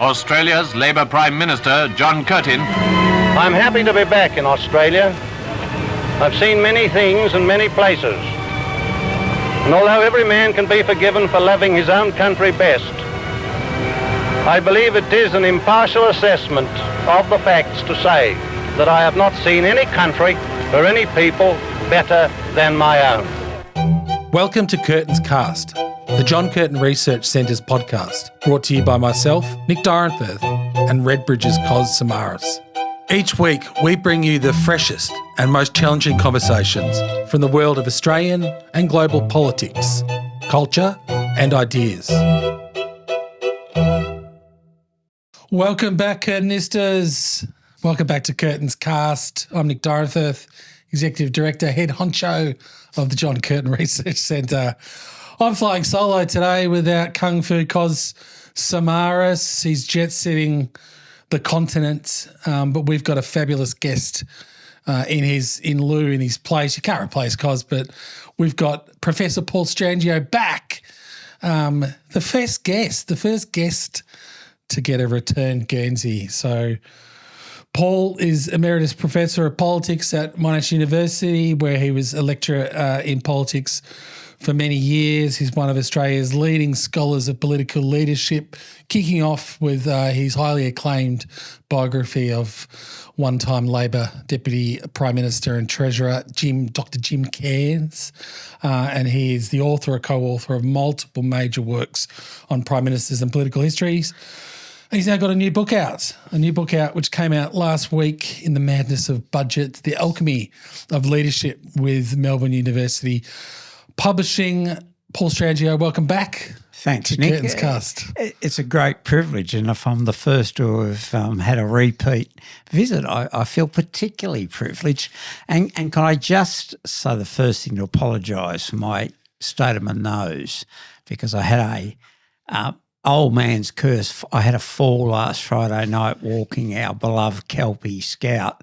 Australia's Labour Prime Minister, John Curtin. I'm happy to be back in Australia. I've seen many things and many places. And although every man can be forgiven for loving his own country best, I believe it is an impartial assessment of the facts to say that I have not seen any country or any people better than my own. Welcome to Curtin's Cast, the John Curtin Research Centre's podcast, brought to you by myself, Nick Dyrenfurth, and Redbridge's Cos Samaras. Each week, we bring you the freshest and most challenging conversations from the world of Australian and global politics, culture, and ideas. Welcome back, Curtinistas. Welcome back to Curtin's Cast. I'm Nick Dyrenfurth, Executive Director, Head Honcho of the John Curtin Research Centre. I'm flying solo today without Kung Fu Cos Samaras. He's jet-setting the continent, but we've got a fabulous guest in his place. You can't replace Cos, but we've got Professor Paul Strangio back. The first guest to get a return Guernsey. So Paul is Emeritus Professor of Politics at Monash University, where he was a lecturer in politics for many years. He's one of Australia's leading scholars of political leadership, kicking off with his highly acclaimed biography of one-time Labor Deputy Prime Minister and Treasurer, Dr. Jim Cairns. And he is the author or co-author of multiple major works on prime ministers and political histories. He's now got a new book out which came out last week in the madness of budget, The Alchemy of Leadership, with Melbourne University Publishing. Paul Strangio, welcome back. Thanks, to Nick. Curtin's Cast. It's a great privilege, and if I'm the first to have had a repeat visit, I feel particularly privileged. And can I just say the first thing to apologise for my state of my nose, because I had a old man's curse. I had a fall last Friday night walking our beloved Kelpie Scout,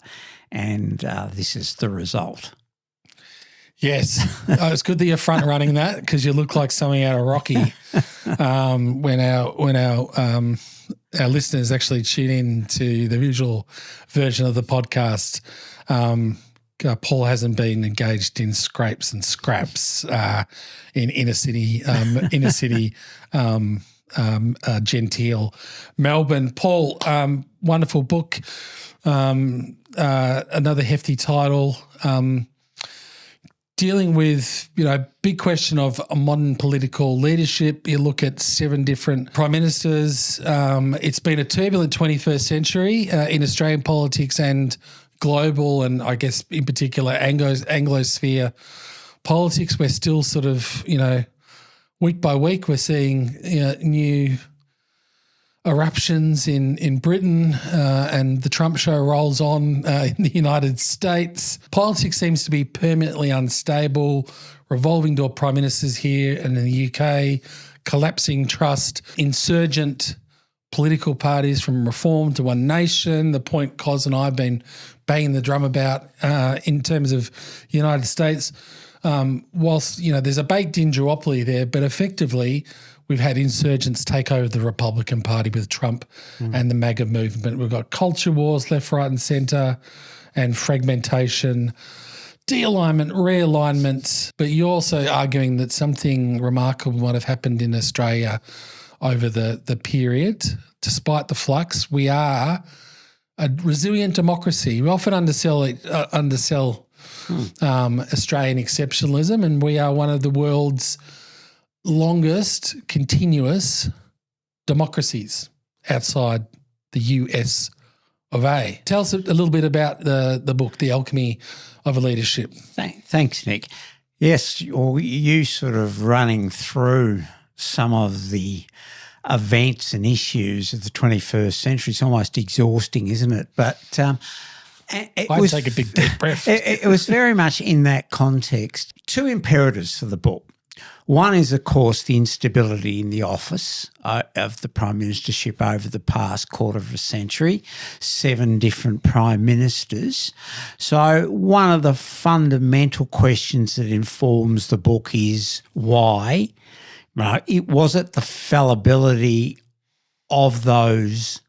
and this is the result. Yes. It's good that you're front running that, because you look like something out of Rocky. When our listeners actually tune in to the visual version of the podcast, Paul hasn't been engaged in scrapes and scraps in inner city genteel Melbourne. Paul, wonderful book, another hefty title, dealing with, big question of modern political leadership. You look at 7 different prime ministers. It's been a turbulent 21st century in Australian politics and global, and I guess in particular Anglosphere politics. We're still sort of, week by week, we're seeing new eruptions in Britain, and the Trump show rolls on in the United States. Politics seems to be permanently unstable. Revolving door prime ministers here and in the UK, collapsing trust, insurgent political parties from Reform to One Nation, the point Cos and I have been banging the drum about in terms of the United States. Whilst, there's a baked-in duopoly there, but effectively we've had insurgents take over the Republican Party with Trump and the MAGA movement. We've got culture wars left, right and centre, and fragmentation, de-alignment, realignment. But you're also arguing that something remarkable might have happened in Australia over the period. Despite the flux, we are a resilient democracy. We often undersell Australian exceptionalism, and we are one of the world's longest continuous democracies outside the US of A. Tell us a little bit about the book, The Alchemy of Leadership. Thanks, Nick. Yes, you sort of running through some of the events and issues of the 21st century. It's almost exhausting, isn't it? But I'd take a big deep breath. It was very much in that context. 2 imperatives for the book. One is, of course, the instability in the office of the Prime Ministership over the past quarter of a century, 7 different Prime Ministers. So one of the fundamental questions that informs the book is why. Right? Was it the fallibility of those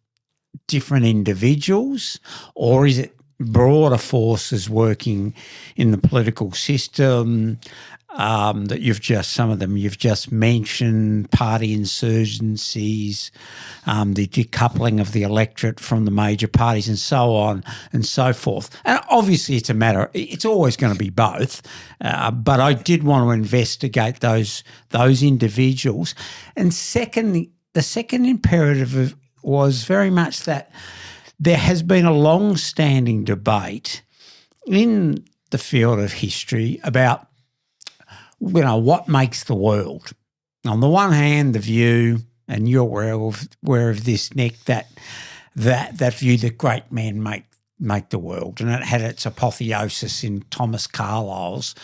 different individuals, or is it broader forces working in the political system that some of them you've just mentioned, party insurgencies, the decoupling of the electorate from the major parties and so on and so forth. And obviously it's always going to be both, but I did want to investigate those individuals. And secondly, the second imperative was very much that there has been a long-standing debate in the field of history about, what makes the world. On the one hand, the view, and you're aware of this, Nick, that view that great men make the world, and it had its apotheosis in Thomas Carlyle's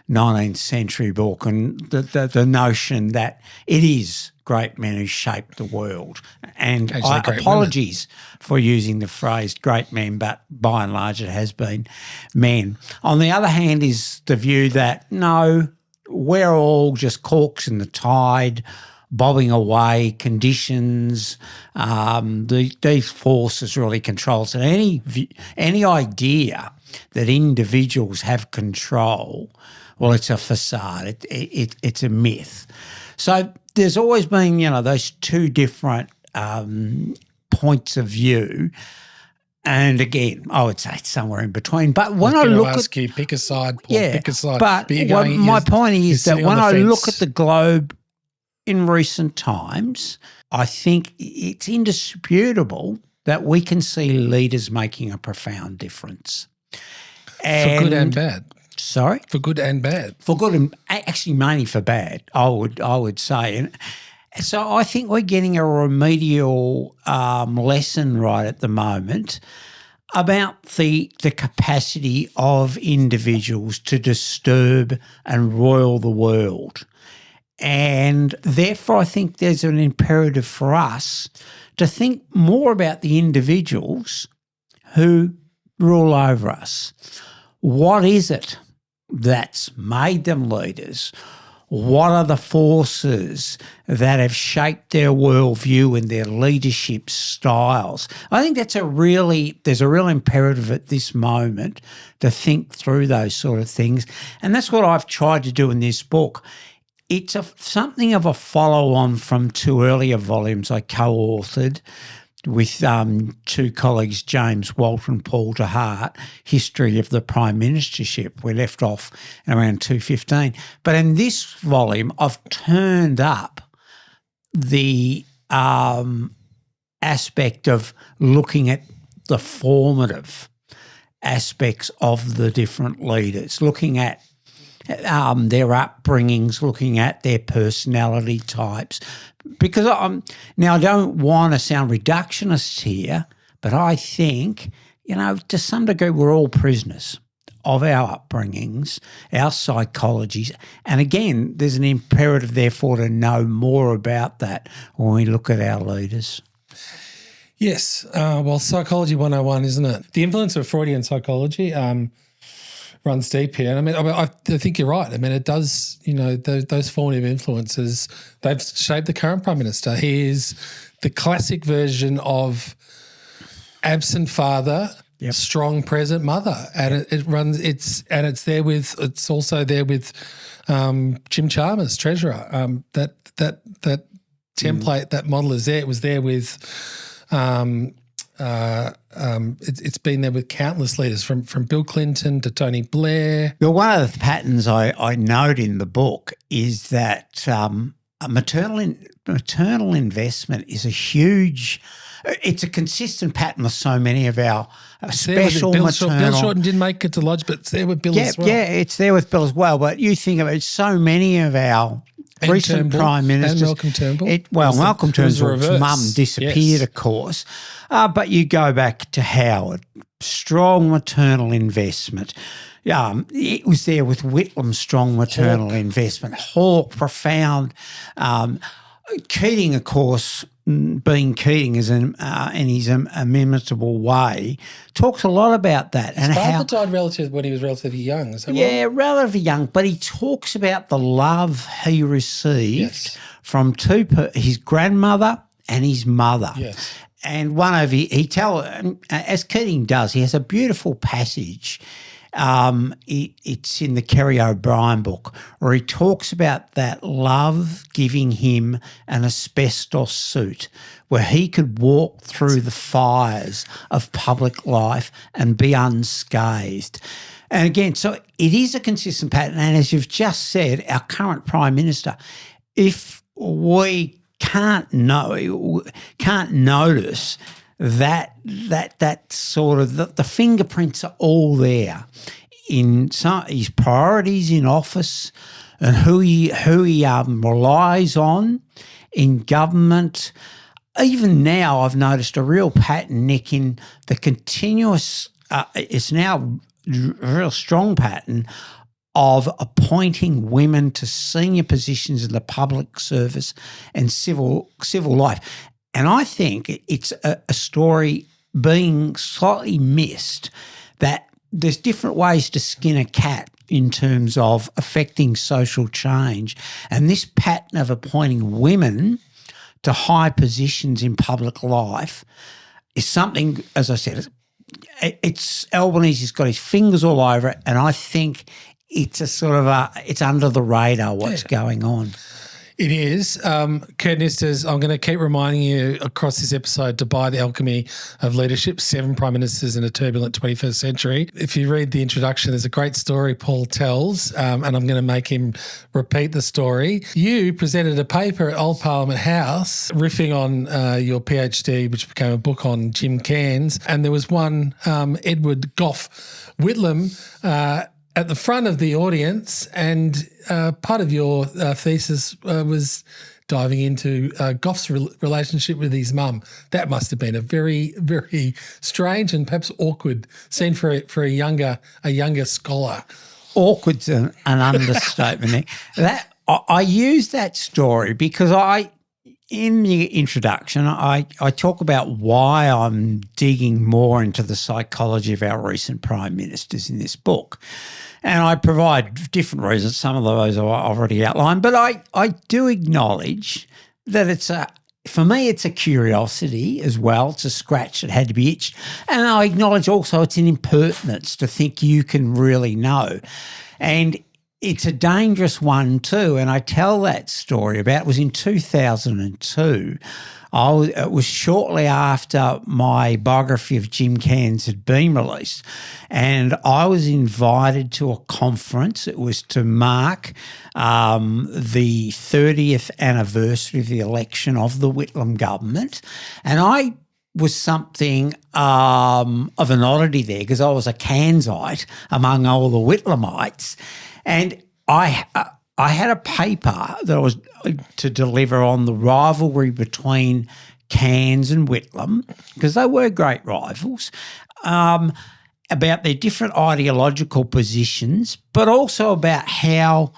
19th century book, and the notion that it is great men who shaped the world. And apologies for using the phrase great men, but by and large it has been men. On the other hand is the view that, no, we're all just corks in the tide, bobbing away, conditions, these forces really control. So any idea that individuals have control, well, it's a facade, it's a myth. So there's always been, those two different points of view. And again, I would say it's somewhere in between. But when I look at you, pick a side, Paul, pick a side. But my point is that when I look at the globe in recent times, I think it's indisputable that we can see leaders making a profound difference. For good and bad. Sorry? For good and bad. For good and actually mainly for bad, I would say. And so I think we're getting a remedial lesson right at the moment about the capacity of individuals to disturb and roil the world. And therefore I think there's an imperative for us to think more about the individuals who rule over us. What is it that's made them leaders? What are the forces that have shaped their worldview and their leadership styles? I think there's a real imperative at this moment to think through those sort of things. And that's what I've tried to do in this book. It's something of a follow-on from two earlier volumes I co-authored with two colleagues, James Walt and Paul DeHart, History of the Prime Ministership. We left off around 215. But in this volume, I've turned up the aspect of looking at the formative aspects of the different leaders, looking at their upbringings, looking at their personality types. Because now I don't want to sound reductionist here, but I think, to some degree we're all prisoners of our upbringings, our psychologies. And again, there's an imperative therefore to know more about that when we look at our leaders. Yes. Well, Psychology 101, isn't it? The influence of Freudian psychology runs deep here. And I think you're right. It does, those formative influences, they've shaped the current Prime Minister. He is the classic version of absent father, strong present mother. And it's also there with Jim Chalmers, Treasurer. That template, that model is there. It was there with it's been there with countless leaders, from Bill Clinton to Tony Blair. Well, one of the patterns I note in the book is that maternal investment is it's a consistent pattern with so many of our special maternal. Bill Shorten didn't make it to Lodge, but it's there with Bill as well. Yeah, it's there with Bill as well. But you think of it, so many of our recent Prime Ministers. And Malcolm Turnbull. Malcolm Turnbull's mum disappeared, of course. But you go back to Howard, strong maternal investment. It was there with Whitlam, strong maternal investment. Hawke, profound. Keating, of course, being Keating in his inimitable way, talks a lot about that. And how died when he was relatively young. Is that right? Relatively young, but he talks about the love he received from his grandmother and his mother. Yes. And one of as Keating does, he has a beautiful passage. It's in the Kerry O'Brien book where he talks about that love giving him an asbestos suit where he could walk through the fires of public life and be unscathed. And again, so it is a consistent pattern. And as you've just said, our current Prime Minister, if we can't notice that sort of the fingerprints are all there in his priorities in office and who he relies on in government. Even now, I've noticed a real pattern, Nick, in the continuous. It's now a real strong pattern of appointing women to senior positions in the public service and civil life. And I think it's a story being slightly missed that there's different ways to skin a cat in terms of affecting social change. And this pattern of appointing women to high positions in public life is something, as I said, it's Albanese's got his fingers all over it, and I think it's it's under the radar what's going on. It is. Curtinistas, I'm going to keep reminding you across this episode to buy The Alchemy of Leadership, 7 Prime Ministers in a Turbulent 21st Century. If you read the introduction, there's a great story Paul tells, and I'm going to make him repeat the story. You presented a paper at Old Parliament House riffing on your PhD, which became a book on Jim Cairns, and there was one, Edward Gough Whitlam, at the front of the audience, and part of your thesis was diving into Gough's relationship with his mum. That must have been a very, very strange and perhaps awkward scene for a younger scholar. Awkward's an understatement. Nick. I use that story because in the introduction, I talk about why I'm digging more into the psychology of our recent prime ministers in this book. And I provide different reasons. Some of those I've already outlined. But I do acknowledge that for me, it's a curiosity as well. It's a scratch that had to be itched. And I acknowledge also it's an impertinence to think you can really know. And it's a dangerous one too, and I tell that story about, it was in 2002. It was shortly after my biography of Jim Cairns had been released, and I was invited to a conference. It was to mark the 30th anniversary of the election of the Whitlam government, and I was something of an oddity there because I was a Cairnsite among all the Whitlamites. And I had a paper that I was to deliver on the rivalry between Cairns and Whitlam, because they were great rivals, about their different ideological positions, but also about how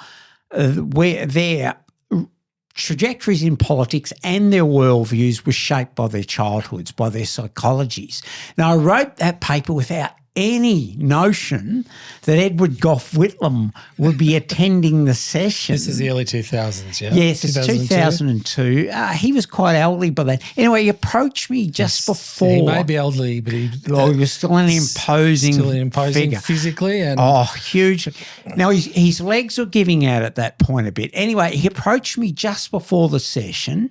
where their trajectories in politics and their worldviews were shaped by their childhoods, by their psychologies. Now, I wrote that paper without any notion that Edward Gough Whitlam would be attending the session. This is the early 2000s, yeah? Yes, it's 2002. He was quite elderly by then. Anyway, he approached me just before. He may be elderly, but he was still an imposing figure. Physically. And huge. Now, his legs were giving out at that point a bit. Anyway, he approached me just before the session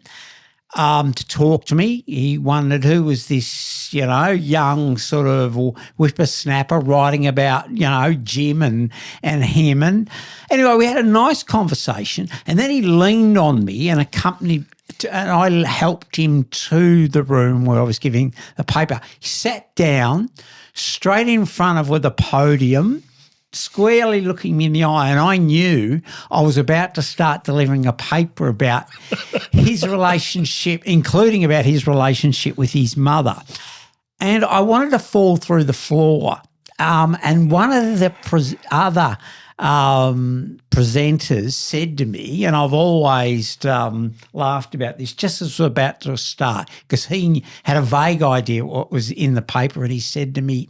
to talk to me. He wondered who was this, young sort of whippersnapper writing about, Jim and him. And anyway, we had a nice conversation, and then he leaned on me and and I helped him to the room where I was giving the paper. He sat down straight in front of the podium, squarely looking me in the eye, and I knew I was about to start delivering a paper about his relationship, including about his relationship with his mother. And I wanted to fall through the floor. And one of the other presenters said to me, and I've always laughed about this just as we're about to start, because he had a vague idea what was in the paper, and he said to me,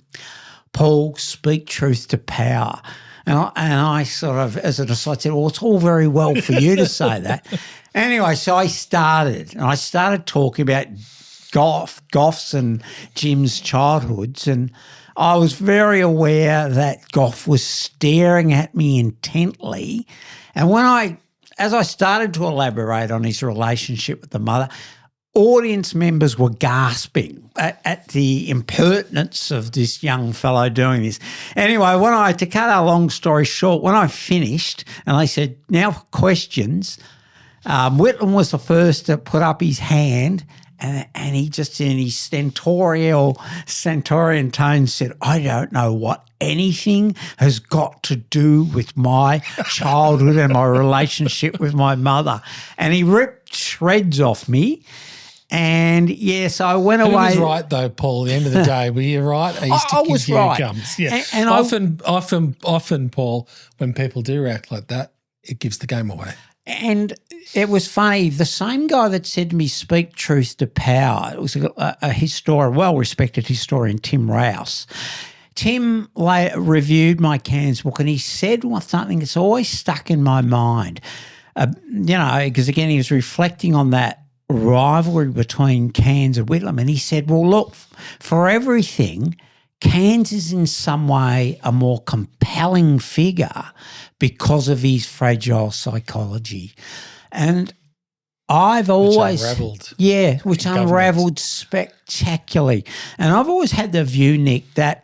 "Paul, speak truth to power." I sort of, as an aside, said, well, it's all very well for you to say that. Anyway, so I started talking about Goff's and Jim's childhoods, and I was very aware that Goff was staring at me intently. And as I started to elaborate on his relationship with the mother, audience members were gasping at the impertinence of this young fellow doing this. Anyway, to cut a long story short, when I finished and they said, now for questions, Whitlam was the first to put up his hand, and he just in his stentorian tone said, I don't know what anything has got to do with my childhood and my relationship with my mother. And he ripped shreds off me. And yes, I went away. Who was right though, Paul? At the end of the day, were you right? I was right. Yeah. And often, Paul, when people do react like that, it gives the game away. And it was funny. The same guy that said to me, "Speak truth to power," it was a historian, well-respected historian, Tim Rouse. Tim reviewed my Cairns book, and he said something that's always stuck in my mind. Because again, he was reflecting on that rivalry between Cairns and Whitlam, and he said, well, look, for everything, Cairns is in some way a more compelling figure because of his fragile psychology. And I've always... Which unravelled spectacularly. And I've always had the view, Nick, that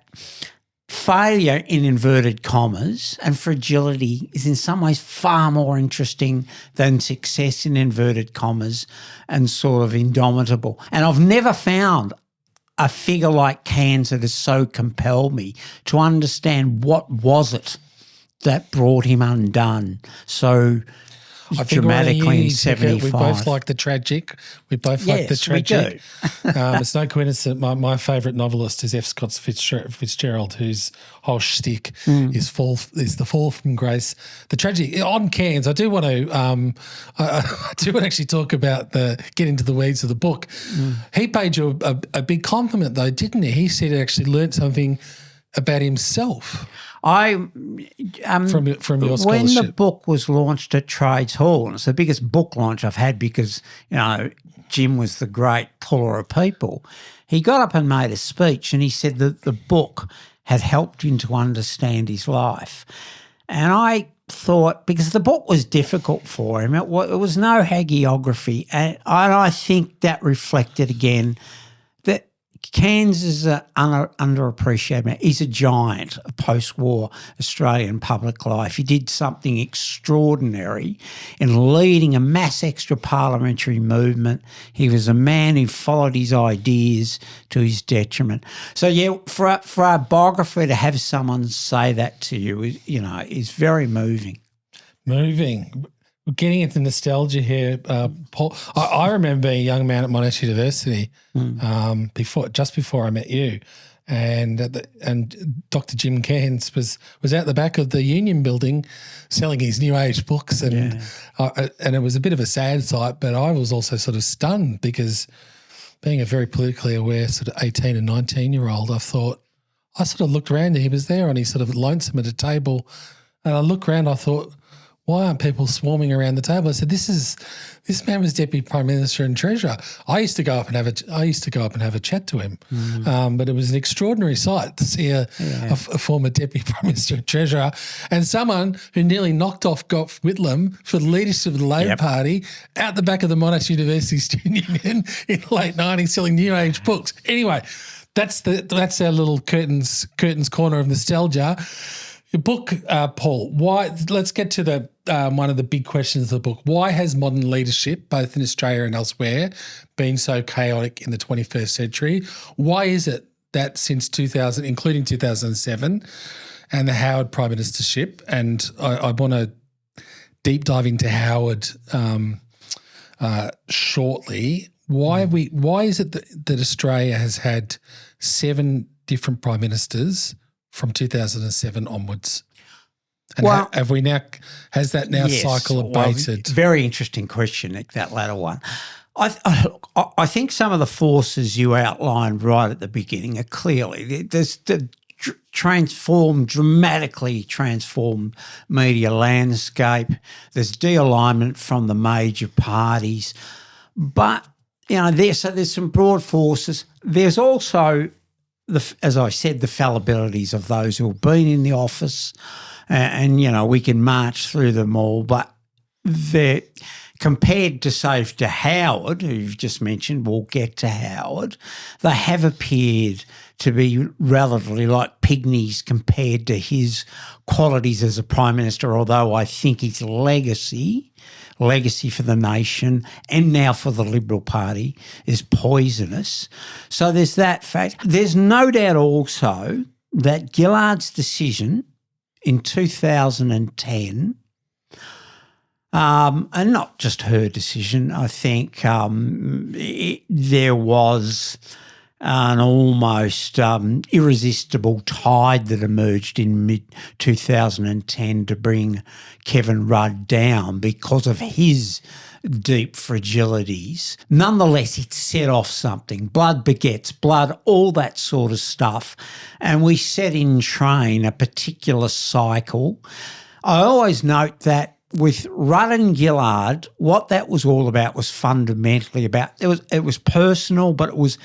failure in inverted commas and fragility is in some ways far more interesting than success in inverted commas and sort of indomitable. And I've never found a figure like Cairns that has so compelled me to understand what was it that brought him undone so dramatically in 75. We both like the tragic. We both like the tragic. We do. It's no coincidence that my favourite novelist is F. Scott Fitzgerald, whose whole shtick is the fall from grace. The tragic on Cairns. I do want to actually talk about get into the weeds of the book. He paid you a big compliment though, didn't he? He said he actually learnt something about himself. From your scholarship. When the book was launched at Trades Hall, and it's the biggest book launch I've had because, Jim was the great puller of people, he got up and made a speech and he said that the book had helped him to understand his life. And I thought, because the book was difficult for him, it was no hagiography, and I think that reflected again that Cairns is underappreciated man. He's a giant of post-war Australian public life. He did something extraordinary in leading a mass extra-parliamentary movement. He was a man who followed his ideas to his detriment. So, yeah, for a biographer to have someone say that to you, is very moving. Moving. We're getting into nostalgia here, Paul. I remember being a young man at Monash University just before I met you, and Dr. Jim Cairns was out the back of the Union Building selling his New Age books, and it was a bit of a sad sight, but I was also sort of stunned because being a very politically aware sort of 18 and 19-year-old, I sort of looked around and he was there and he's sort of lonesome at a table, and I looked around, I thought, why aren't people swarming around the table? I said, this man was Deputy Prime Minister and Treasurer. I used to go up and have a chat to him, but it was an extraordinary sight to see a former Deputy Prime Minister and Treasurer and someone who nearly knocked off Gough Whitlam for the leadership of the Labor Party out the back of the Monash University Student Union in the late 90s selling New Age books. Anyway, that's our little Curtin's corner of nostalgia. Your book, Paul, why? Let's get to the one of the big questions of the book. Why has modern leadership, both in Australia and elsewhere, been so chaotic in the 21st century? Why is it that since 2000, including 2007 and the Howard Prime Ministership, and I want to deep dive into Howard shortly, why is it that Australia has had 7 different Prime Ministers from 2007 onwards? And has that cycle abated? Well, very interesting question, Nick, that latter one. I think some of the forces you outlined right at the beginning are clearly, there's the dramatically transformed media landscape. There's de-alignment from the major parties. But, there's some broad forces. There's also, as I said, the fallibilities of those who have been in the office, and we can march through them all, but they're compared to, say, to Howard, who you've just mentioned, we'll get to Howard, they have appeared to be relatively like pygmies compared to his qualities as a Prime Minister, although I think his legacy for the nation and now for the Liberal Party is poisonous. So there's that fact. There's no doubt also that Gillard's decision in 2010, and not just her decision, I think there was an almost irresistible tide that emerged in mid-2010 to bring Kevin Rudd down because of his deep fragilities. Nonetheless, it set off something. Blood begets blood, all that sort of stuff. And we set in train a particular cycle. I always note that with Rudd and Gillard, what that was all about was fundamentally about, it was personal, but it was,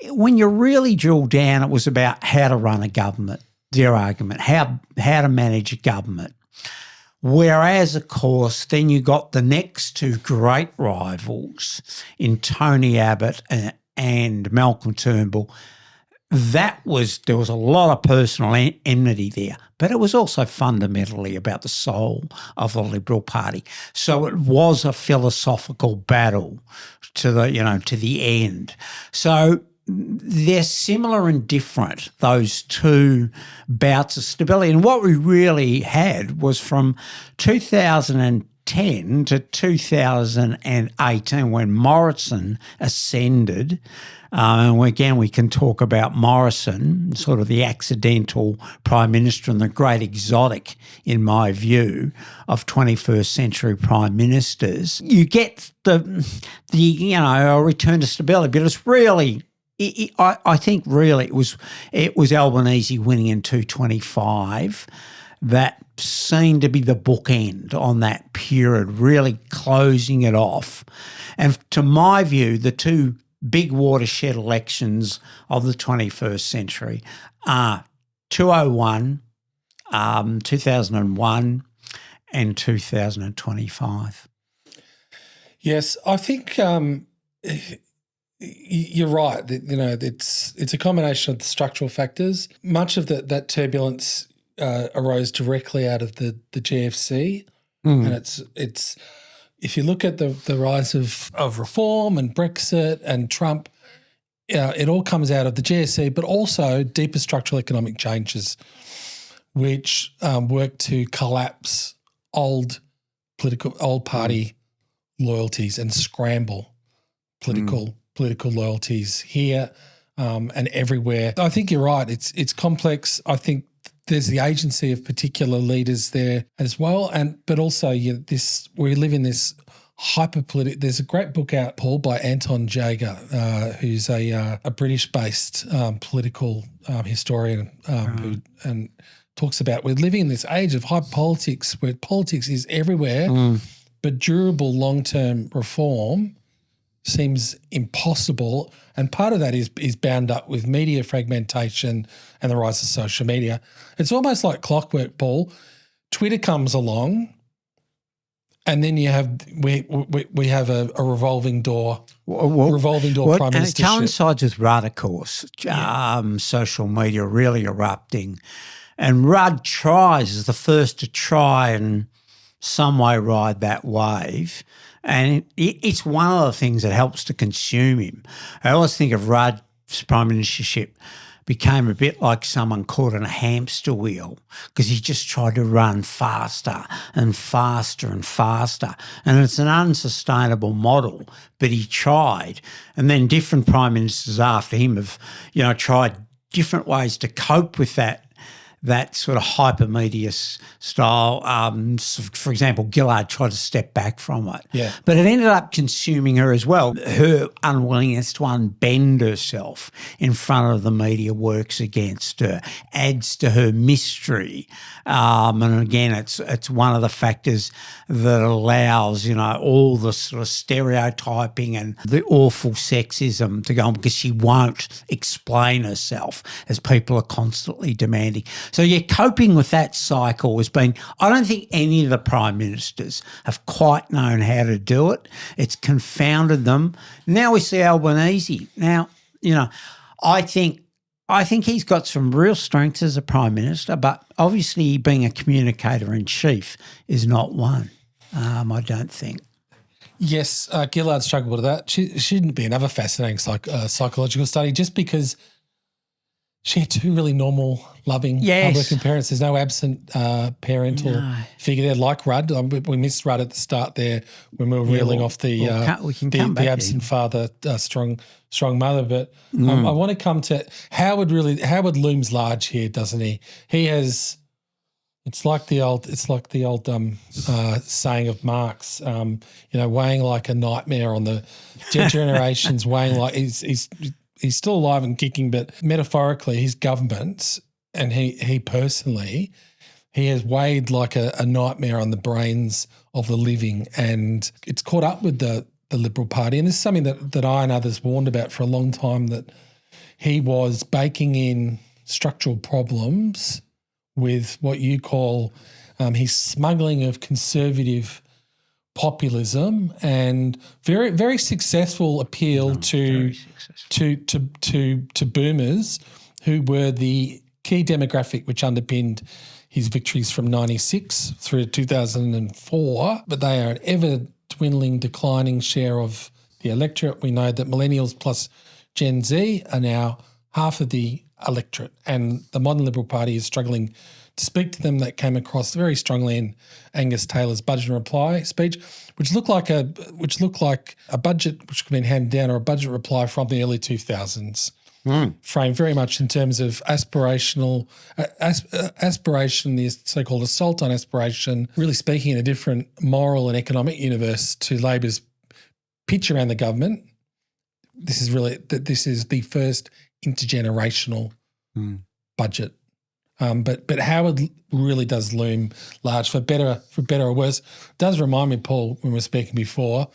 when you really drill down, it was about how to run a government, their argument, how to manage a government. Whereas, of course, then you got the next two great rivals in Tony Abbott and Malcolm Turnbull. There was a lot of personal enmity there, but it was also fundamentally about the soul of the Liberal Party. So it was a philosophical battle to the end. So they're similar and different, those two bouts of stability. And what we really had was from 2010 to 2018 when Morrison ascended. And again, we can talk about Morrison, sort of the accidental Prime Minister and the great exotic, in my view, of 21st century Prime Ministers. You get a return to stability, but it's really, I think really it was Albanese winning in 225 that seemed to be the bookend on that period, really closing it off. And to my view, the two big watershed elections of the 21st century are 2001 and 2025. Yes, I think you're right. It's a combination of the structural factors. Much of that turbulence arose directly out of the GFC, and it's if you look at the rise of reform and Brexit and Trump, it all comes out of the GFC, but also deeper structural economic changes, which work to collapse old party loyalties and scramble political loyalties here and everywhere. I think you're right. It's complex. I think there's the agency of particular leaders there as well, but also we live in this hyper-political. There's a great book out, Paul, by Anton Jager, who's a British-based political historian who talks about we're living in this age of hyper politics where politics is everywhere, but durable long-term reform seems impossible, and part of that is bound up with media fragmentation and the rise of social media. It's almost like clockwork, Paul. Twitter comes along, and then we have a revolving door prime ministership. And it coincides with Rudd, of course. Social media really erupting, and Rudd is the first to try and some way ride that wave. And it's one of the things that helps to consume him. I always think of Rudd's prime ministership became a bit like someone caught in a hamster wheel because he just tried to run faster and faster and faster. And it's an unsustainable model, but he tried. And then different prime ministers after him have, tried different ways to cope with that that sort of hypermedia style. For example, Gillard tried to step back from it. Yeah. But it ended up consuming her as well. Her unwillingness to unbend herself in front of the media works against her, adds to her mystery. And again, it's one of the factors that allows, all the sort of stereotyping and the awful sexism to go on, because she won't explain herself, as people are constantly demanding. So, coping with that cycle has been, I don't think any of the prime ministers have quite known how to do it. It's confounded them. Now we see Albanese. Now, I think he's got some real strengths as a prime minister, but obviously being a communicator-in-chief is not one, I don't think. Yes, Gillard struggled with that. She'd be another fascinating psychological study, just because she had two really normal, loving, hardworking parents. There's no absent parental figure there like Rudd. We missed Rudd at the start there when we were reeling off the absent father, strong mother. But I want to come to Howard. Howard looms large here, doesn't he? He has. It's like the old saying of Marx. Weighing like a nightmare on the generations. Weighing like he's still alive and kicking, but metaphorically, his government and he personally, he has weighed like a nightmare on the brains of the living, and it's caught up with the Liberal Party. And this is something that I and others warned about for a long time, that he was baking in structural problems with what you call his smuggling of conservative populism and very, very successful appeal to boomers, who were the key demographic which underpinned his victories from 96 through to 2004. But they are an ever dwindling, declining share of the electorate. We know that millennials plus Gen Z are now half of the electorate, and the modern Liberal Party is struggling to speak to them. That came across very strongly in Angus Taylor's budget and reply speech, which looked like a budget which could have been handed down, or a budget reply from the early 2000s, framed very much in terms of aspiration, the so-called assault on aspiration, really speaking in a different moral and economic universe to Labor's pitch around the government. This is the first intergenerational budget. But Howard really does loom large, for better or worse. It does remind me, Paul, when we were speaking before,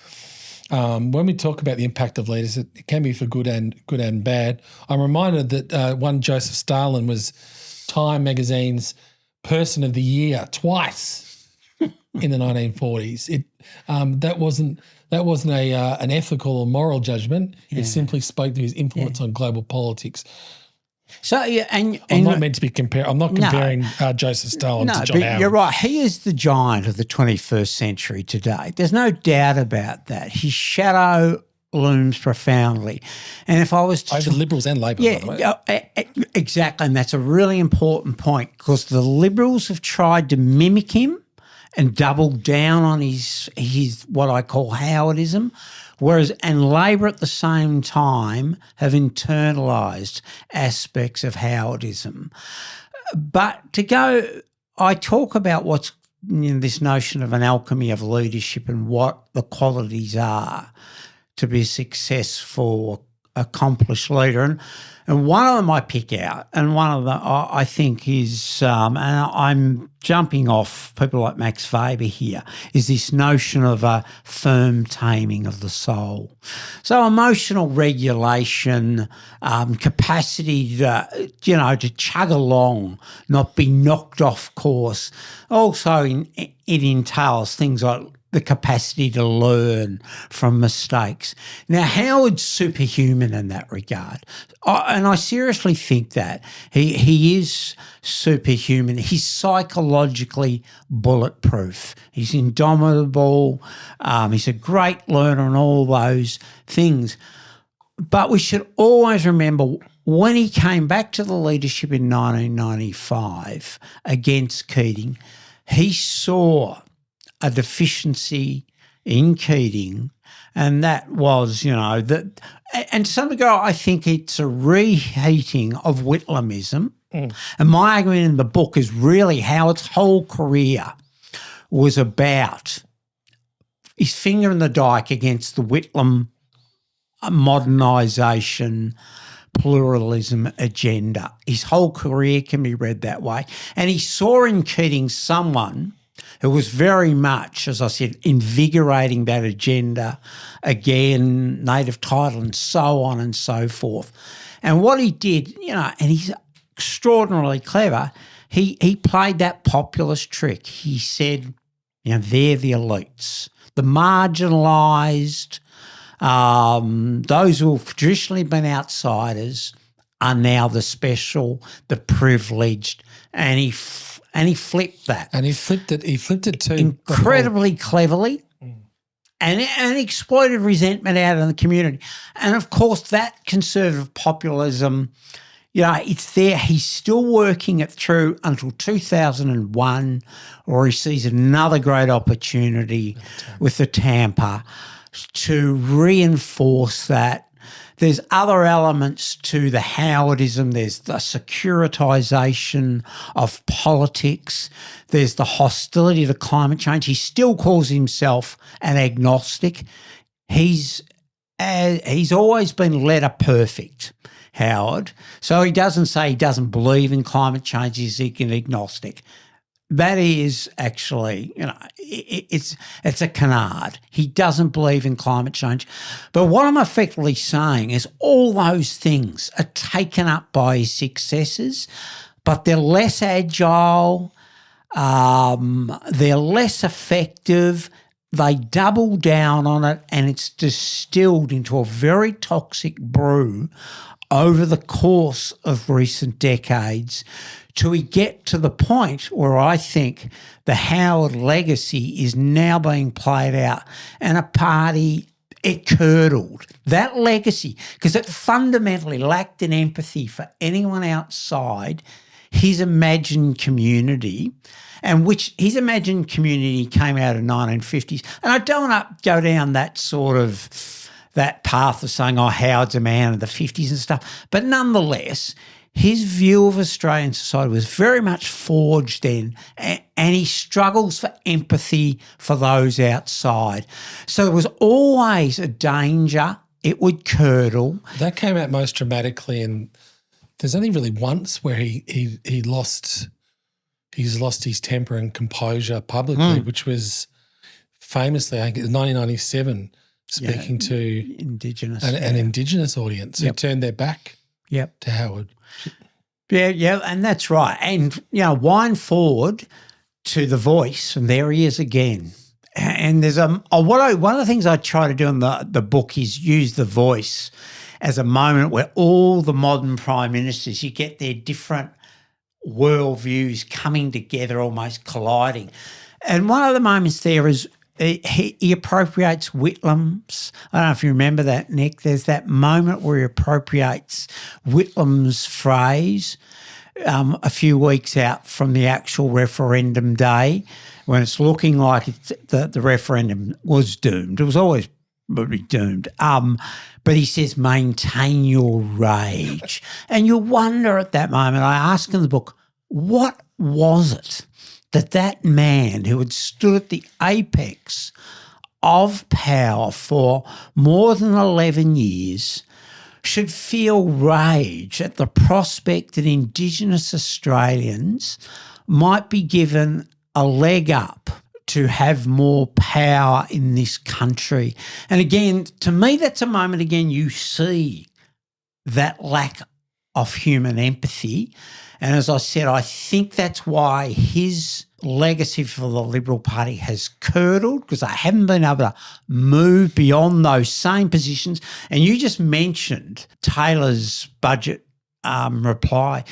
when we talk about the impact of leaders, it can be for good and bad. I'm reminded that one Joseph Stalin was Time magazine's Person of the Year twice in the 1940s. That wasn't an ethical or moral judgment. It simply spoke to his influence on global politics. So I'm not meant to be comparing. I'm not comparing Joseph Stalin to John Howard. You're right. He is the giant of the 21st century today. There's no doubt about that. His shadow looms profoundly. And if I was to over Liberals and Labor, by the way. Exactly, and that's a really important point, because the Liberals have tried to mimic him and double down on his what I call Howardism. And Labor at the same time have internalised aspects of Howardism. But I talk about what's this notion of an alchemy of leadership and what the qualities are to be a successful, accomplished leader. And one of them I pick out, and one of them I think is, and I'm jumping off people like Max Weber here, is this notion of a firm taming of the soul. So emotional regulation, capacity to chug along, not be knocked off course. Also, it entails things like the capacity to learn from mistakes. Now, Howard's superhuman in that regard. And I seriously think that. He is superhuman. He's psychologically bulletproof. He's indomitable. He's a great learner and all those things. But we should always remember, when he came back to the leadership in 1995 against Keating, he saw a deficiency in Keating, and that was, and some ago I think it's a reheating of Whitlamism, And my argument in the book is really how its whole career was about his finger in the dike against the Whitlam modernisation, pluralism agenda. His whole career can be read that way. And he saw in Keating someone who was very much, as I said, invigorating that agenda again, native title and so on and so forth. And what he did, and he's extraordinarily clever, he played that populist trick. He said, they're the elites, the marginalised, those who have traditionally been outsiders are now the special, the privileged, and he flipped that. And he flipped it too. Incredibly cleverly and exploited resentment out in the community. And, of course, that conservative populism, it's there. He's still working it through until 2001, or he sees another great opportunity with the Tampa to reinforce that. There's other elements to the Howardism. There's the securitisation of politics. There's the hostility to climate change. He still calls himself an agnostic. He's always been letter perfect, Howard. So he doesn't say he doesn't believe in climate change. He's an agnostic. That is actually, it's a canard. He doesn't believe in climate change. But what I'm effectively saying is all those things are taken up by his successors, but they're less agile, they're less effective, they double down on it, and it's distilled into a very toxic brew over the course of recent decades till we get to the point where I think the Howard legacy is now being played out, and a party, it curdled. That legacy, because it fundamentally lacked an empathy for anyone outside his imagined community, and which his imagined community came out of 1950s. And I don't want to go down that sort of that path of saying, Howard's a man of the 50s and stuff, but nonetheless, his view of Australian society was very much forged then, and he struggles for empathy for those outside. So there was always a danger it would curdle. That came out most dramatically, and there's only really once where he lost his temper and composure publicly, which was famously, I think, in 1997, speaking to an Indigenous audience who turned their back to Howard. Yeah, and that's right. And, wind forward to The Voice, and there he is again. And there's one of the things I try to do in the book is use The Voice as a moment where all the modern prime ministers, you get their different worldviews coming together, almost colliding. And one of the moments there is he appropriates Whitlam's. I don't know if you remember that, Nick. There's that moment where he appropriates Whitlam's phrase a few weeks out from the actual referendum day, when it's looking like the referendum was doomed. It was always be doomed. But he says, maintain your rage. And you wonder at that moment, I ask in the book, what was it that man who had stood at the apex of power for more than 11 years should feel rage at the prospect that Indigenous Australians might be given a leg up to have more power in this country? And again, to me, that's a moment, again, you see that lack of human empathy. And as I said, I think that's why his legacy for the Liberal Party has curdled, because they haven't been able to move beyond those same positions. And you just mentioned Taylor's budget reply.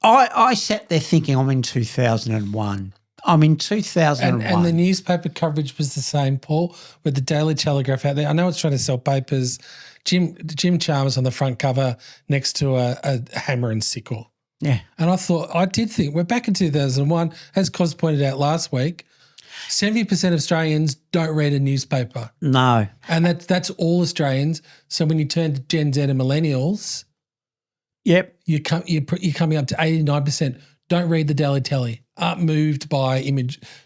I sat there thinking, I'm in 2001. I'm in 2001. And the newspaper coverage was the same, Paul, with the Daily Telegraph out there. I know it's trying to sell papers. Jim Chalmers on the front cover next to a hammer and sickle. Yeah. And I did think, we're back in 2001, as Cos pointed out last week, 70% of Australians don't read a newspaper. No. And that's all Australians. So when you turn to Gen Z and millennials, Yep. You're coming up to 89%. Don't read the Daily Telly. Aren't moved by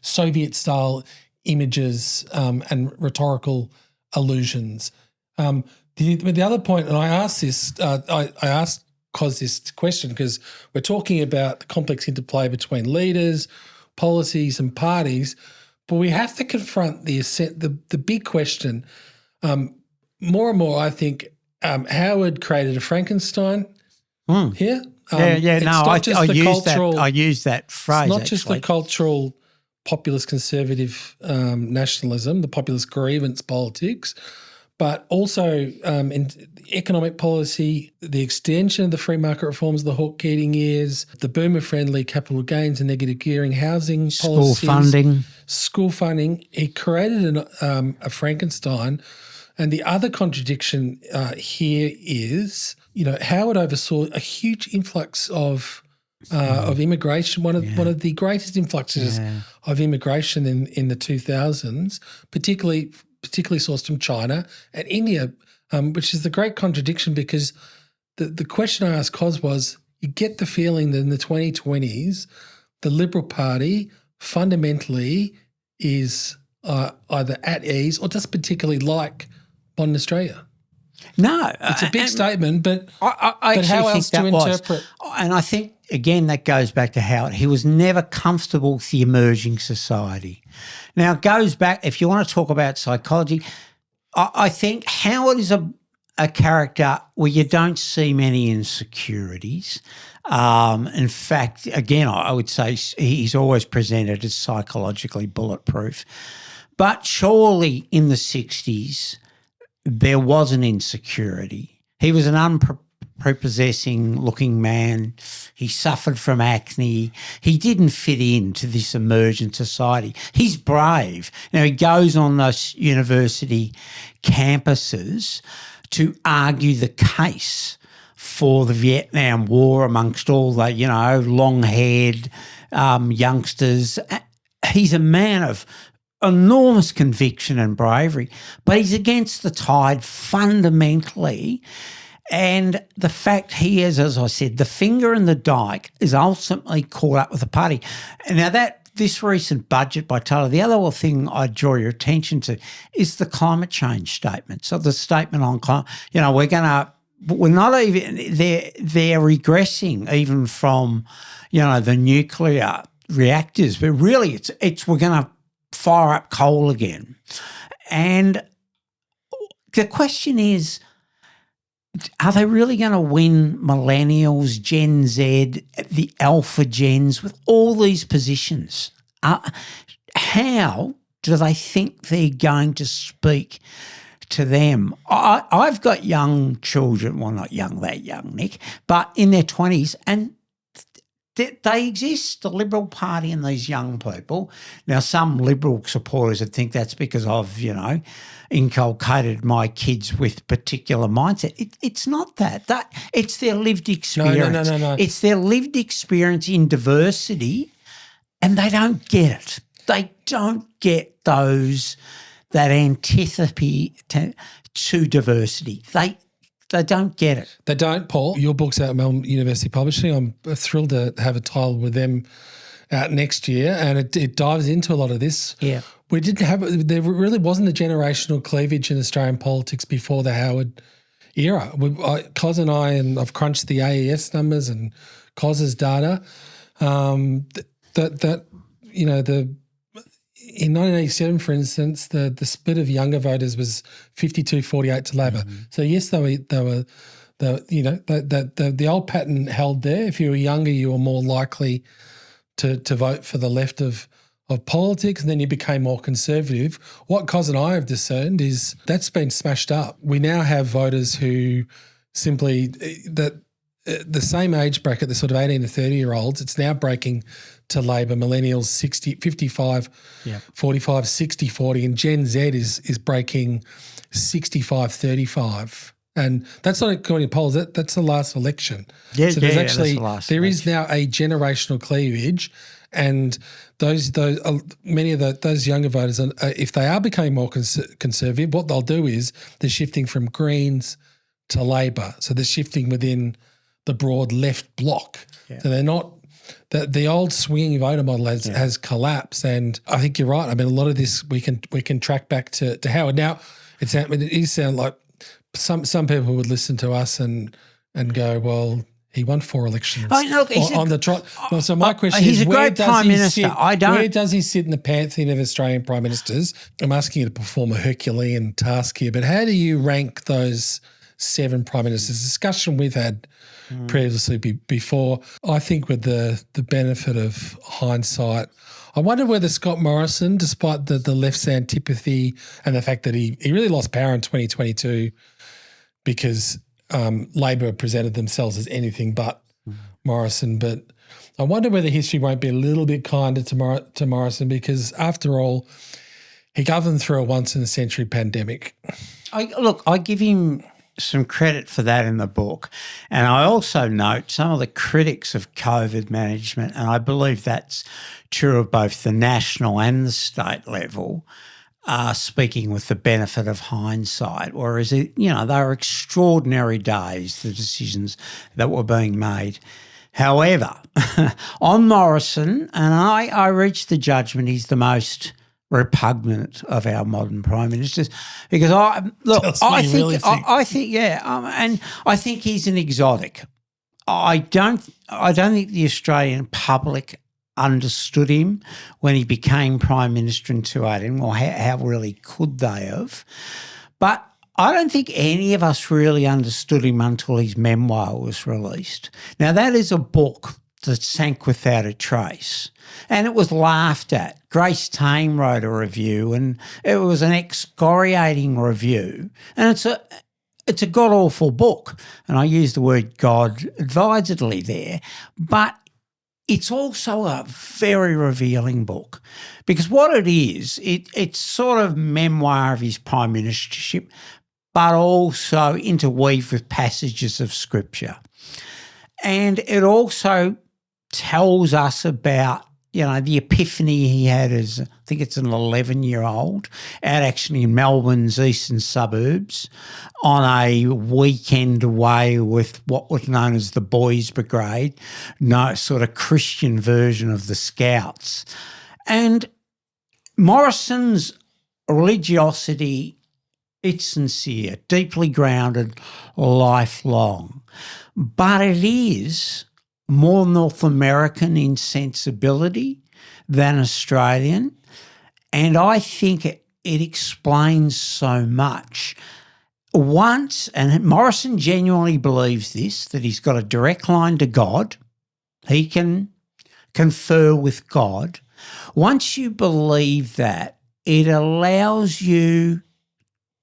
Soviet-style images and rhetorical allusions. The other point, and I asked this, I asked Cos this question because we're talking about the complex interplay between leaders, policies, and parties, but we have to confront the big question. More and more, I think Howard created a Frankenstein here. I use that phrase. It's not just the cultural populist conservative nationalism, the populist grievance politics, but also in economic policy, the extension of the free market reforms of the Hawke-Keating years, the boomer-friendly capital gains and negative gearing housing policies. School funding. He created a Frankenstein. And the other contradiction here is, Howard oversaw a huge influx of immigration, one of the greatest influxes of immigration in the 2000s, particularly sourced from China and India, which is the great contradiction because the question I asked Cos was, you get the feeling that in the 2020s, the Liberal Party fundamentally is either at ease or just particularly like modern Australia. No. It's a big statement, but I how else to interpret? And I think, again, that goes back to Howard. He was never comfortable with the emerging society. Now, it goes back, if you want to talk about psychology, I think Howard is a character where you don't see many insecurities. In fact, again, I would say he's always presented as psychologically bulletproof. But surely in the 60s, there was an insecurity. He was an unprepossessing looking man. He suffered from acne. He didn't fit into this emergent society. He's brave. Now, he goes on those university campuses to argue the case for the Vietnam War amongst all the, long-haired youngsters. He's a man of enormous conviction and bravery, but he's against the tide fundamentally. And the fact he is, as I said, the finger in the dike is ultimately caught up with the party. And now this recent budget by Taylor, the other thing I draw your attention to is the climate change statement. So the statement on climate, we're not even, they're regressing even from, the nuclear reactors, but really we're going to fire up coal again. And the question is, are they really going to win millennials, Gen Z, the alpha gens with all these positions? How do they think they're going to speak to them? I've got young children, well, not that young, Nick, but in their 20s, and they exist, the Liberal Party and these young people. Now, some Liberal supporters would think that's because I've, inculcated my kids with particular mindset. It's not that. It's their lived experience. No. It's their lived experience in diversity, and they don't get it. They don't get that antipathy to diversity. They don't get it. They don't, Paul. Your book's out at Melbourne University Publishing. I'm thrilled to have a title with them out next year, and it dives into a lot of this. Yeah. There really wasn't a generational cleavage in Australian politics before the Howard era. Cos and I've crunched the AES numbers and Cos's data. In 1987, for instance, the split of younger voters was 52-48 to Labor. Mm-hmm. So yes, the old pattern held there. If you were younger, you were more likely to vote for the left of politics, and then you became more conservative. What Cos and I have discerned is that's been smashed up. We now have voters who simply the same age bracket, the sort of 18 to 30-year-olds, it's now breaking to Labor, millennials 55, 45, 60, 40, and Gen Z is breaking 65, 35. And that's not according to polls. That's the last election. Yeah, so that's the last there election. is now a generational cleavage, and many of those younger voters, if they are becoming more conservative, what they'll do is they're shifting from Greens to Labor. So they're shifting within the broad left bloc. Yeah. So they're not the old swinging voter model has collapsed, and I think you're right. I mean, a lot of this we can track back to Howard. Now, it is sound like some people would listen to us and go, well, he won 4 elections on the trot. So my question is, where does he sit in the pantheon of Australian prime ministers? I'm asking you to perform a Herculean task here, but how do you rank those 7 prime ministers? Discussion we've had previously before. I think with the benefit of hindsight, I wonder whether Scott Morrison, despite the left's antipathy and the fact that he really lost power in 2022 because Labor presented themselves as anything but Morrison, but I wonder whether history won't be a little bit kinder to Morrison, because after all, he governed through a once-in-a-century pandemic. I give him some credit for that in the book, and I also note some of the critics of COVID management, and I believe that's true of both the national and the state level, speaking with the benefit of hindsight, whereas, they were extraordinary days, the decisions that were being made. However, on Morrison, and I reached the judgment he's the most repugnant of our modern prime ministers, because and I think he's an exotic. I don't think the Australian public understood him when he became Prime Minister in 2018, or how really could they have? But I don't think any of us really understood him until his memoir was released. Now, that is a book that sank without a trace, and it was laughed at. Grace Tame wrote a review, and it was an excoriating review, and it's a god-awful book, and I use the word God advisedly there, but it's also a very revealing book, because what it is, it's sort of memoir of his prime ministership, but also interweaved with passages of scripture. And it also tells us about, the epiphany he had as, I think it's an 11-year-old, out actually in Melbourne's eastern suburbs on a weekend away with what was known as the Boys Brigade, no sort of Christian version of the Scouts. And Morrison's religiosity, it's sincere, deeply grounded, lifelong. But it is more North American in sensibility than Australian, and I think it explains so much. And Morrison genuinely believes this, that he's got a direct line to God. He can confer with God. Once you believe that, it allows you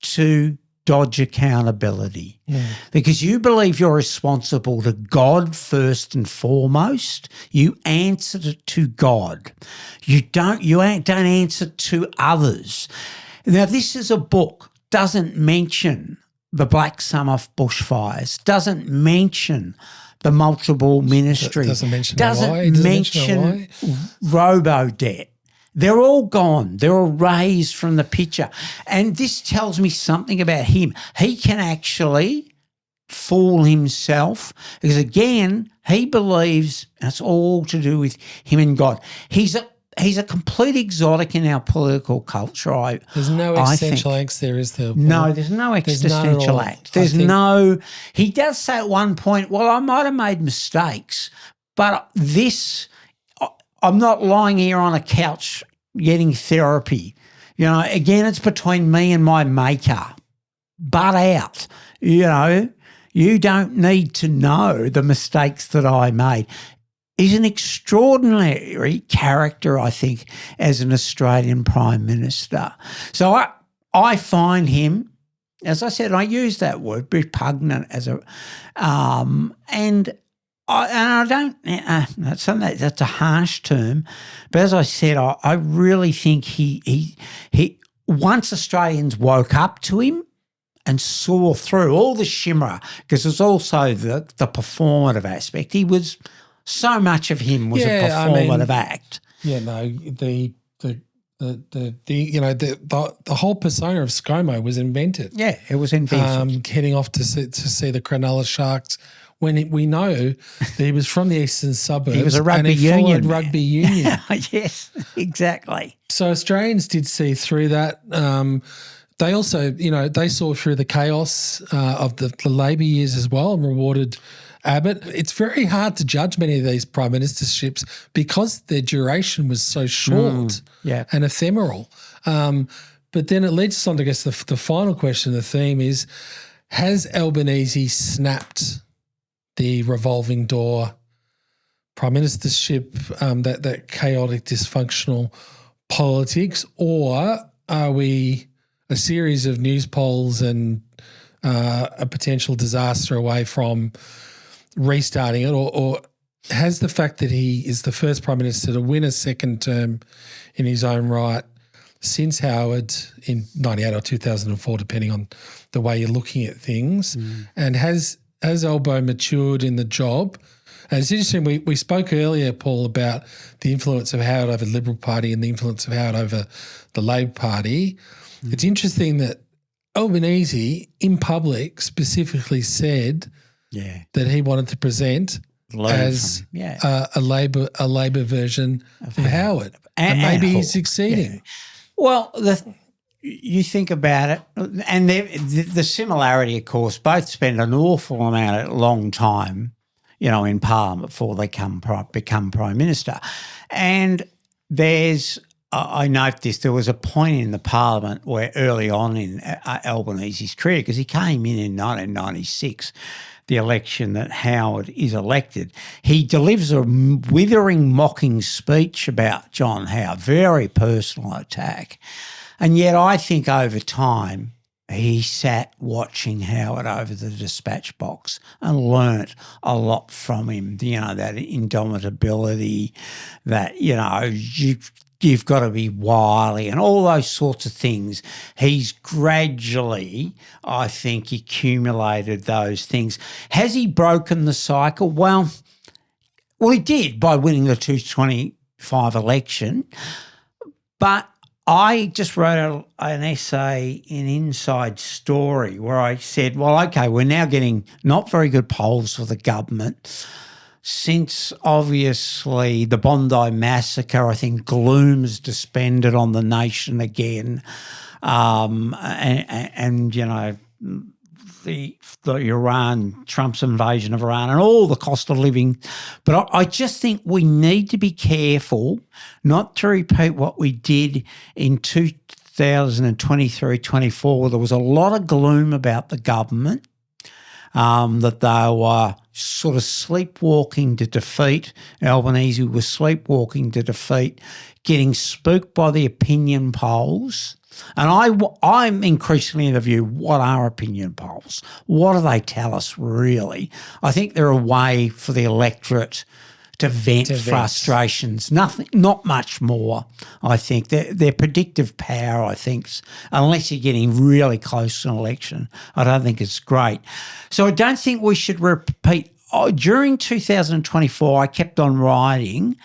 to dodge accountability, because you believe you're responsible to God first and foremost. You answer to God. You don't answer to others. Now, this is a book, doesn't mention the Black Summer bushfires, doesn't mention the multiple ministry, doesn't mention robo-debt. They're all gone. They're erased from the picture. And this tells me something about him. He can actually fool himself, because, again, he believes it's all to do with him and God. He's a complete exotic in our political culture. There's no existential angst there, is there? No, there's no existential angst. He does say at one point, well, I might have made mistakes, but I'm not lying here on a couch getting therapy. Again, it's between me and my maker. Butt out. You don't need to know the mistakes that I made. He's an extraordinary character, I think, as an Australian Prime Minister. So I find him, as I said, I use that word, repugnant, as a that's a harsh term, but as I said, I really think he once Australians woke up to him and saw through all the shimmer, because there's also the performative aspect. So much of him was a performative act. Yeah, no, the The whole persona of ScoMo was invented. Yeah, it was invented. Heading off to see the Cronulla Sharks when we know that he was from the eastern suburbs. He was a rugby and he union. followed rugby union. Yes, exactly. So Australians did see through that. They also, they saw through the chaos of the Labor years as well and rewarded Abbott. It's very hard to judge many of these prime ministerships because their duration was so short and ephemeral. But then it leads us on to, I guess, the final question, the theme is, has Albanese snapped the revolving door prime ministership, that chaotic, dysfunctional politics, or are we a series of news polls and a potential disaster away from restarting it, or has the fact that he is the first prime minister to win a second term in his own right since Howard in 98 or 2004, depending on the way you're looking at things, and has Albo matured in the job? And it's interesting, we spoke earlier, Paul, about the influence of Howard over the Liberal Party and the influence of Howard over the Labor Party. It's interesting that Albanese in public specifically said that he wanted to present as a Labor version of Howard. And maybe he's succeeding. Yeah. Well, you think about it, and the similarity, of course, both spend an awful amount of long time, in Parliament before they become Prime Minister. And I note this, there was a point in the Parliament where early on in Albanese's career, because he came in 1996, the election that Howard is elected, he delivers a withering, mocking speech about John Howard, very personal attack. And yet I think over time he sat watching Howard over the dispatch box and learnt a lot from him, that indomitability, that, you've got to be wily and all those sorts of things. He's gradually, I think, accumulated those things. Has he broken the cycle? Well, he did by winning the 2025 election. But I just wrote an essay in Inside Story where I said, well, okay, we're now getting not very good polls for the government. Since obviously the Bondi massacre, I think gloom's descended on the nation again, the Iran, Trump's invasion of Iran, and all the cost of living. But I just think we need to be careful not to repeat what we did in 2023-24, where there was a lot of gloom about the government. That they were sort of sleepwalking to defeat. Albanese was sleepwalking to defeat, getting spooked by the opinion polls. And I'm increasingly in the view, what are opinion polls? What do they tell us really? I think they're a way for the electorate to vent frustrations. Not much more, I think. Their predictive power, I think, unless you're getting really close to an election, I don't think it's great. So I don't think we should repeat. During 2024, I kept on writing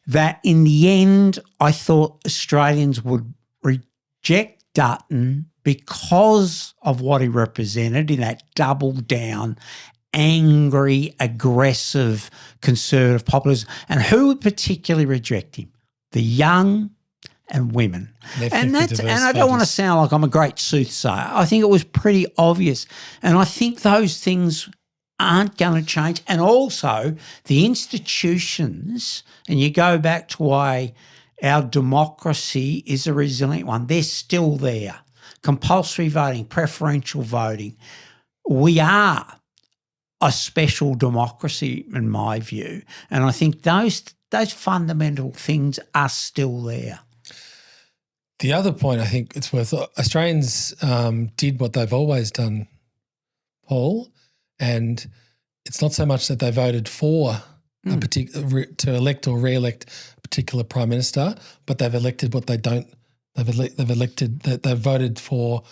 that in the end, I thought Australians would reject Dutton because of what he represented in that double down, angry, aggressive, conservative populism. And who would particularly reject him? The young and women. And I don't want to sound like I'm a great soothsayer. I think it was pretty obvious. And I think those things aren't going to change. And also the institutions, and you go back to why our democracy is a resilient one, they're still there. Compulsory voting, preferential voting. We are a special democracy in my view. And I think those fundamental things are still there. The other point I think it's worth, Australians did what they've always done, Paul, and it's not so much that they voted for a particular to elect or re-elect a particular prime minister, but they've elected what they don't. They've voted for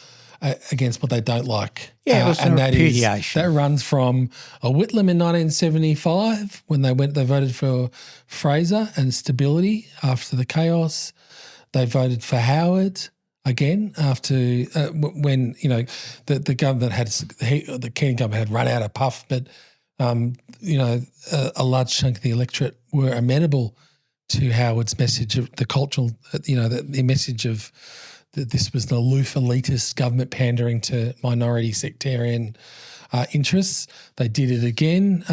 against what they don't like. Yeah, it was and repudiation. That runs from a Whitlam in 1975 when they voted for Fraser and stability after the chaos. They voted for Howard again after when the government the Keating government had run out of puff, but a large chunk of the electorate were amenable to Howard's message of the cultural, the message of that this was an aloof, elitist government pandering to minority sectarian interests. They did it again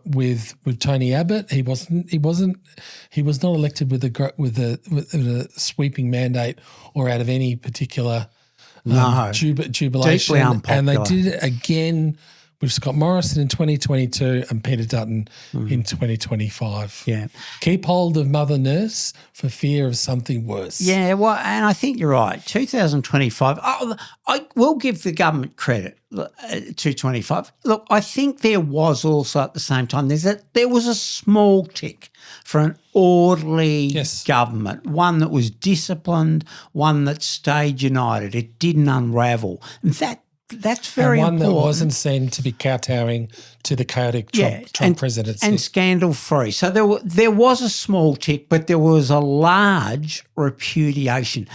with Tony Abbott. He was not elected with a sweeping mandate or out of any particular jubilation. Deeply unpopular. And they did it again with Scott Morrison in 2022 and Peter Dutton in 2025. Yeah. Keep hold of Mother Nurse for fear of something worse. Yeah, well, and I think you're right. 2025, I will give the government credit, 225. Look, I think there was also at the same time, there was a small tick for an orderly government, one that was disciplined, one that stayed united. It didn't unravel. That's very important. And one that wasn't seen to be kowtowing to the chaotic Trump presidency. And scandal-free. So there was a small tick, but there was a large repudiation.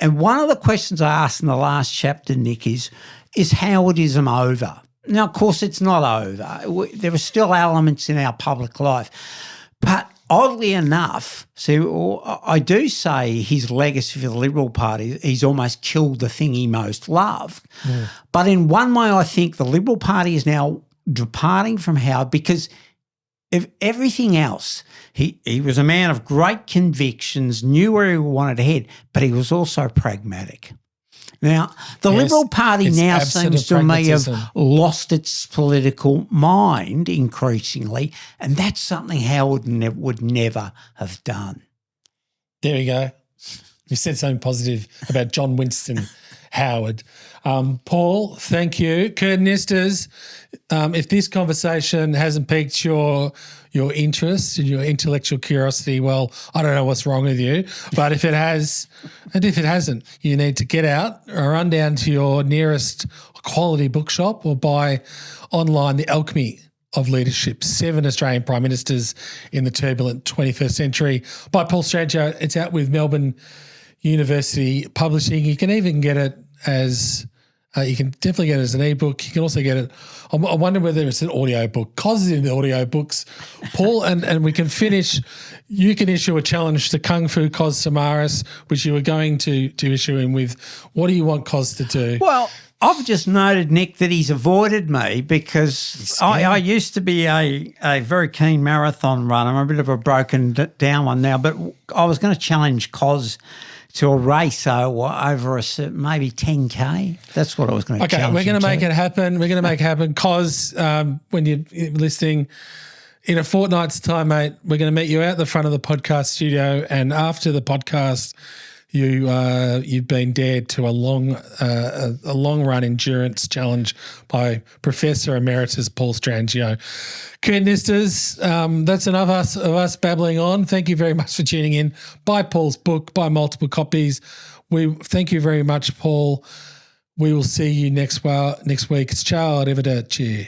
And one of the questions I asked in the last chapter, Nick, is Howardism over? Now, of course, it's not over. There are still elements in our public life. But oddly enough, I do say his legacy for the Liberal Party, he's almost killed the thing he most loved. Mm. But in one way, I think the Liberal Party is now departing from Howard because of everything else. He was a man of great convictions, knew where he wanted to head, but he was also pragmatic. Now, the Liberal Party now seems to me have lost its political mind increasingly, and that's something Howard would never have done. There we go. You said something positive about John Winston Howard. Paul, thank you. Curtinistas, if this conversation hasn't piqued your interest and your intellectual curiosity, well, I don't know what's wrong with you. But if it has, and if it hasn't, you need to get out or run down to your nearest quality bookshop or buy online The Alchemy of Leadership, 7 Australian Prime Ministers in the Turbulent 21st Century by Paul Strangio. It's out with Melbourne University Publishing. You can even get it as you can definitely get it as an ebook. You can also get it. I wonder whether it's an audio book. Cos is in the audio books, Paul, and we can finish. You can issue a challenge to Kung Fu Cos Samaras, which you were going to issue him with. What do you want Cos to do? Well, I've just noted, Nick, that he's avoided me because I used to be a very keen marathon runner. I'm a bit of a broken down one now, but I was going to challenge Cos to a race over maybe 10K. That's what I was going to challenge. Okay, we're going to make it happen. We're going to make it happen. Cos, when you're listening, in a fortnight's time, mate, we're going to meet you out the front of the podcast studio, and after the podcast, you've been dared to a long run endurance challenge by Professor Emeritus Paul Strangio. Curtinistas, that's enough of us babbling on. Thank you very much for tuning in. Buy Paul's book, buy multiple copies. We thank you very much, Paul. We will see you next week. Ciao, arrivederci.